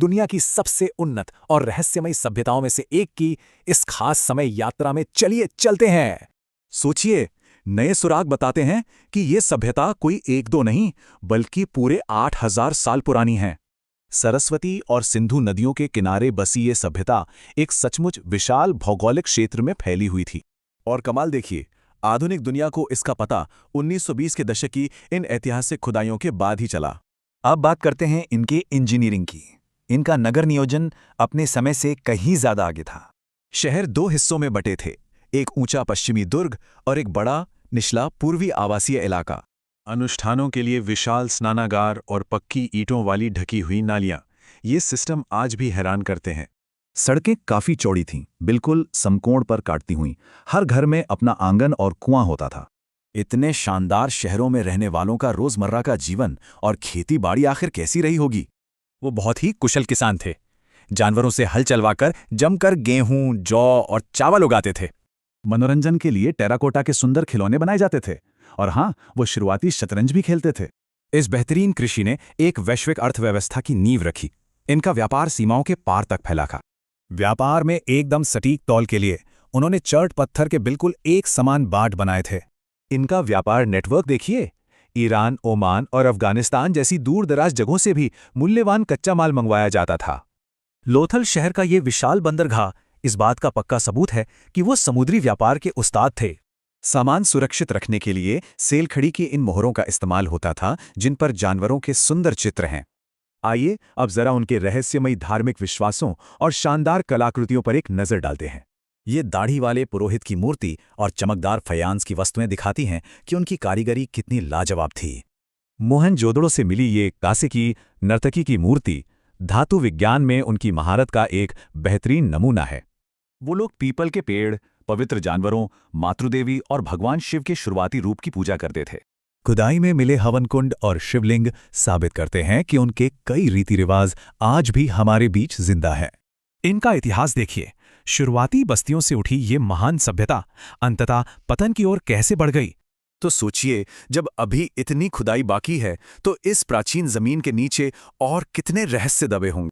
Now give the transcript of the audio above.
दुनिया की सबसे उन्नत और रहस्यमयी सभ्यताओं में से एक की इस खास समय यात्रा में चलिए चलते हैं। सोचिए, नए सुराग बताते हैं कि ये सभ्यता कोई एक दो नहीं बल्कि पूरे 8000 साल पुरानी है। सरस्वती और सिंधु नदियों के किनारे बसी ये सभ्यता एक सचमुच विशाल भौगोलिक क्षेत्र में फैली हुई थी। और कमाल देखिए, आधुनिक दुनिया को इसका पता 1920 के दशक की इन ऐतिहासिक खुदाइयों के बाद ही चला। अब बात करते हैं इनके इंजीनियरिंग की। इनका नगर नियोजन अपने समय से कहीं ज्यादा आगे था। शहर दो हिस्सों में बटे थे, एक ऊंचा पश्चिमी दुर्ग और एक बड़ा निचला पूर्वी आवासीय इलाका। अनुष्ठानों के लिए विशाल स्नानागार और पक्की ईंटों वाली ढकी हुई नालियां, ये सिस्टम आज भी हैरान करते हैं। सड़कें काफी चौड़ी थीं, बिल्कुल समकोण पर काटती हुईं। हर घर में अपना आंगन और कुआं होता था। इतने शानदार शहरों में रहने वालों का रोजमर्रा का जीवन और खेती बाड़ी आखिर कैसी रही होगी? वो बहुत ही कुशल किसान थे। जानवरों से हल चलवाकर जमकर गेहूं, जौ और चावल उगाते थे। मनोरंजन के लिए टेराकोटा के सुंदर खिलौने बनाए जाते थे। और हाँ, वो शुरुआती शतरंज भी खेलते थे। इस बेहतरीन कृषि ने एक वैश्विक अर्थव्यवस्था की नींव रखी। इनका व्यापार सीमाओं के पार तक फैला था। व्यापार में एकदम सटीक तौल के लिए उन्होंने चर्ट पत्थर के बिल्कुल एक समान बाट बनाए थे। इनका व्यापार नेटवर्क देखिए, ईरान, ओमान और अफगानिस्तान जैसी दूर दराज जगहों से भी मूल्यवान कच्चा माल मंगवाया जाता था। लोथल शहर का ये विशाल बंदरगाह इस बात का पक्का सबूत है कि वो समुद्री व्यापार के उस्ताद थे। सामान सुरक्षित रखने के लिए सेलखड़ी की इन मोहरों का इस्तेमाल होता था, जिन पर जानवरों के सुंदर चित्र हैं। आइए अब जरा उनके रहस्यमयी धार्मिक विश्वासों और शानदार कलाकृतियों पर एक नजर डालते हैं। ये दाढ़ी वाले पुरोहित की मूर्ति और चमकदार फयांस की वस्तुएं दिखाती हैं कि उनकी कारीगरी कितनी लाजवाब थी। मोहनजोदड़ो से मिली ये कांसे की नर्तकी की मूर्ति धातु विज्ञान में उनकी महारत का एक बेहतरीन नमूना है। वो लोग पीपल के पेड़, पवित्र जानवरों, मातृदेवी और भगवान शिव के शुरुआती रूप की पूजा करते थे। खुदाई में मिले हवन कुंड और शिवलिंग साबित करते हैं कि उनके कई रीति रिवाज आज भी हमारे बीच जिंदा है। इनका इतिहास देखिए, शुरुआती बस्तियों से उठी ये महान सभ्यता अंततः पतन की ओर कैसे बढ़ गई। तो सोचिए, जब अभी इतनी खुदाई बाकी है तो इस प्राचीन जमीन के नीचे और कितने रहस्य दबे होंगे।